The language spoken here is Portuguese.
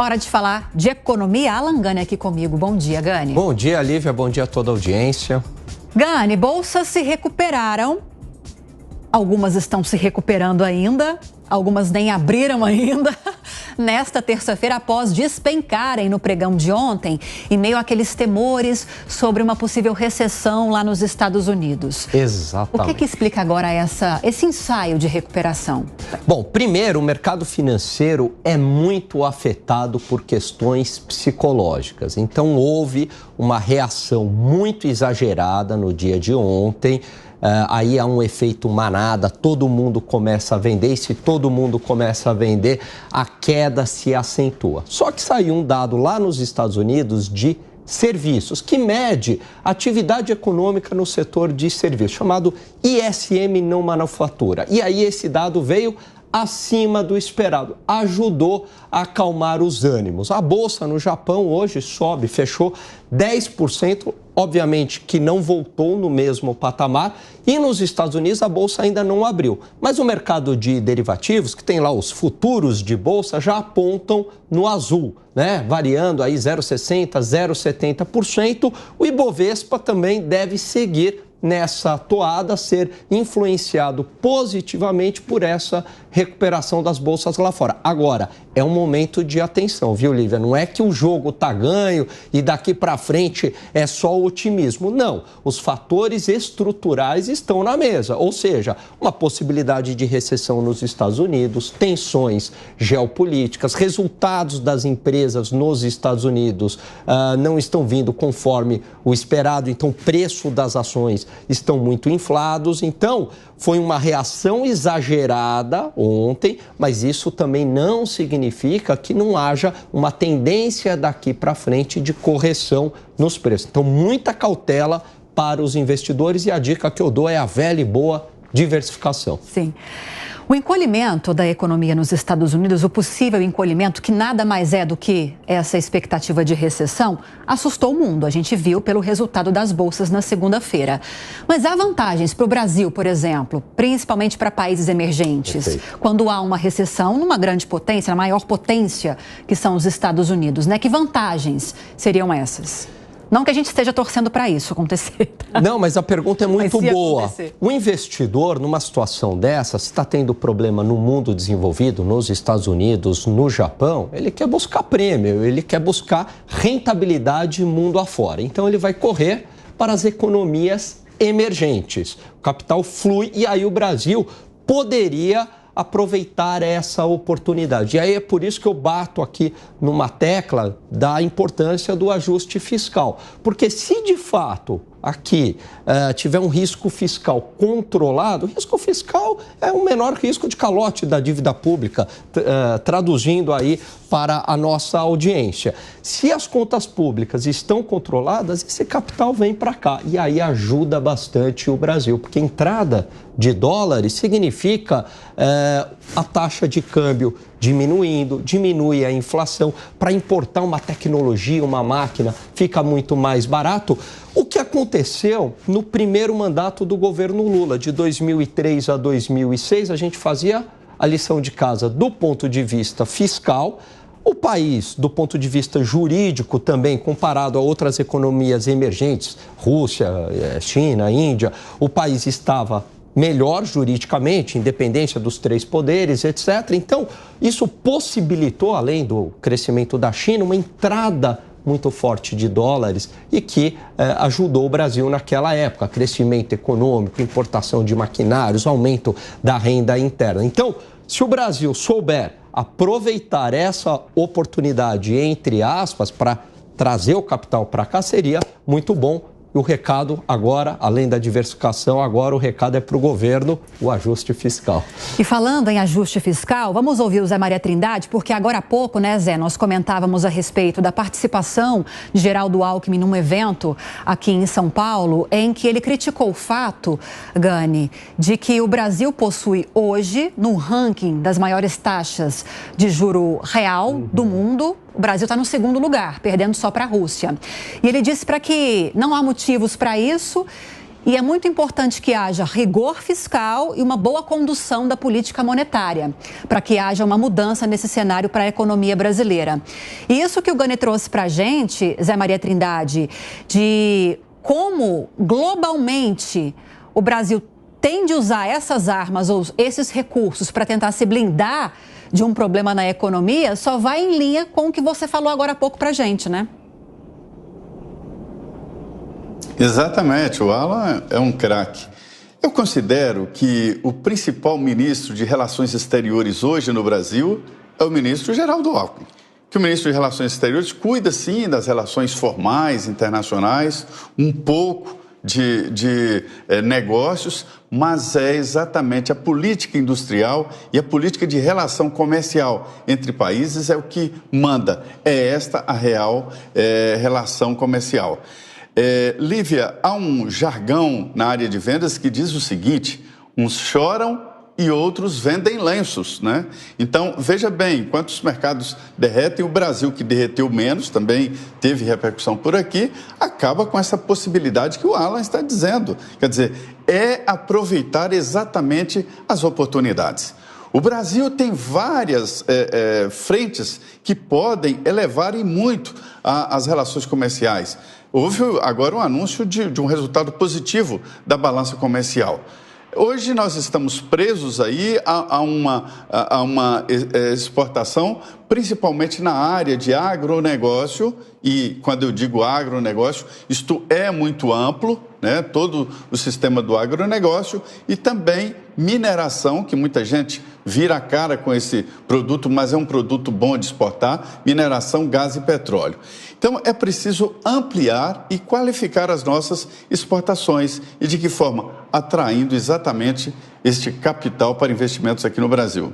Hora de falar de economia. Alan Gani aqui comigo. Bom dia, Gani. Bom dia, Lívia. Bom dia a toda a audiência. Gani, bolsas se recuperaram. Algumas estão se recuperando ainda. Algumas nem abriram ainda. Nesta terça-feira, após despencarem no pregão de ontem, em meio àqueles temores sobre uma possível recessão lá nos Estados Unidos. Exatamente. O que explica agora esse ensaio de recuperação? Bom, primeiro, o mercado financeiro é muito afetado por questões psicológicas. Então, houve uma reação muito exagerada no dia de ontem. Aí há um efeito manada, todo mundo começa a vender, e se todo mundo começa a vender, a queda se acentua. Só que saiu um dado lá nos Estados Unidos de serviços, que mede a atividade econômica no setor de serviços, chamado ISM não manufatura. E aí esse dado veio acima do esperado, ajudou a acalmar os ânimos. A bolsa no Japão hoje sobe, fechou 10%, obviamente que não voltou no mesmo patamar, e nos Estados Unidos a bolsa ainda não abriu. Mas o mercado de derivativos, que tem lá os futuros de bolsa, já apontam no azul, né? Variando aí 0,60%, 0,70%. O Ibovespa também deve seguir nessa toada, ser influenciado positivamente por essa recuperação das bolsas lá fora. Agora, é um momento de atenção, viu, Lívia? Não é que o jogo tá ganho e daqui para frente é só otimismo. Não, os fatores estruturais estão na mesa, ou seja, uma possibilidade de recessão nos Estados Unidos, tensões geopolíticas, resultados das empresas nos Estados Unidos não estão vindo conforme o esperado, então o preço das ações estão muito inflados. Então, foi uma reação exagerada ontem, mas isso também não significa que não haja uma tendência daqui para frente de correção nos preços. Então, muita cautela para os investidores, e a dica que eu dou é a velha e boa diversificação. Sim. O encolhimento da economia nos Estados Unidos, o possível encolhimento, que nada mais é do que essa expectativa de recessão, assustou o mundo. A gente viu pelo resultado das bolsas na segunda-feira. Mas há vantagens para o Brasil, por exemplo, principalmente para países emergentes. Perfeito. Quando há uma recessão numa grande potência, na maior potência que são os Estados Unidos, né? Que vantagens seriam essas? Não que a gente esteja torcendo para isso acontecer. Tá? Não, mas a pergunta é muito boa. O investidor, numa situação dessa, se está tendo problema no mundo desenvolvido, nos Estados Unidos, no Japão, ele quer buscar prêmio, ele quer buscar rentabilidade mundo afora. Então, ele vai correr para as economias emergentes. O capital flui e aí o Brasil poderia aproveitar essa oportunidade. E aí é por isso que eu bato aqui numa tecla da importância do ajuste fiscal. Porque se de fato aqui tiver um risco fiscal controlado, o risco fiscal é o menor risco de calote da dívida pública, traduzindo aí para a nossa audiência. Se as contas públicas estão controladas, esse capital vem para cá e aí ajuda bastante o Brasil, porque entrada de dólares significa a taxa de câmbio diminuindo, diminui a inflação. Para importar uma tecnologia, uma máquina, fica muito mais barato. O que aconteceu no primeiro mandato do governo Lula, de 2003 a 2006, a gente fazia a lição de casa do ponto de vista fiscal. O país, do ponto de vista jurídico também, comparado a outras economias emergentes, Rússia, China, Índia, o país estava melhor juridicamente, independência dos três poderes, etc. Então, isso possibilitou, além do crescimento da China, uma entrada muito forte de dólares e que ajudou o Brasil naquela época. Crescimento econômico, importação de maquinários, aumento da renda interna. Então, se o Brasil souber aproveitar essa oportunidade, entre aspas, para trazer o capital para cá, seria muito bom. E o recado agora, além da diversificação, agora o recado é para o governo, o ajuste fiscal. E falando em ajuste fiscal, vamos ouvir o Zé Maria Trindade, porque agora há pouco, né, Zé, nós comentávamos a respeito da participação de Geraldo Alckmin num evento aqui em São Paulo, em que ele criticou o fato, Gani, de que o Brasil possui hoje, no ranking das maiores taxas de juro real do mundo, o Brasil está no segundo lugar, perdendo só para a Rússia. E ele disse para que não há motivos para isso E é muito importante que haja rigor fiscal e uma boa condução da política monetária, para que haja uma mudança nesse cenário para a economia brasileira. E isso que o Gani trouxe para a gente, Zé Maria Trindade, de como globalmente o Brasil tem de usar essas armas ou esses recursos para tentar se blindar de um problema na economia, só vai em linha com o que você falou agora há pouco para a gente, né? Exatamente, o Alan é um craque. Eu considero que o principal ministro de Relações Exteriores hoje no Brasil é o ministro Geraldo Alckmin. Que o ministro de Relações Exteriores cuida, sim, das relações formais, internacionais, um pouco de negócios, mas é exatamente a política industrial e a política de relação comercial entre países é o que manda. É esta a real relação comercial. Lívia, há um jargão na área de vendas que diz o seguinte: uns choram e outros vendem lenços, né? Então, veja bem, enquanto os mercados derretem, o Brasil, que derreteu menos, também teve repercussão por aqui, acaba com essa possibilidade que o Alan está dizendo. Quer dizer, é aproveitar exatamente as oportunidades. O Brasil tem várias frentes que podem elevar e muito as relações comerciais. Houve agora um anúncio de um resultado positivo da balança comercial. Hoje nós estamos presos aí a uma exportação, principalmente na área de agronegócio, e quando eu digo agronegócio, isto é muito amplo, né? Todo o sistema do agronegócio, e também mineração, que muita gente vira a cara com esse produto, mas é um produto bom de exportar, mineração, gás e petróleo. Então, é preciso ampliar e qualificar as nossas exportações. E de que forma? Atraindo exatamente este capital para investimentos aqui no Brasil.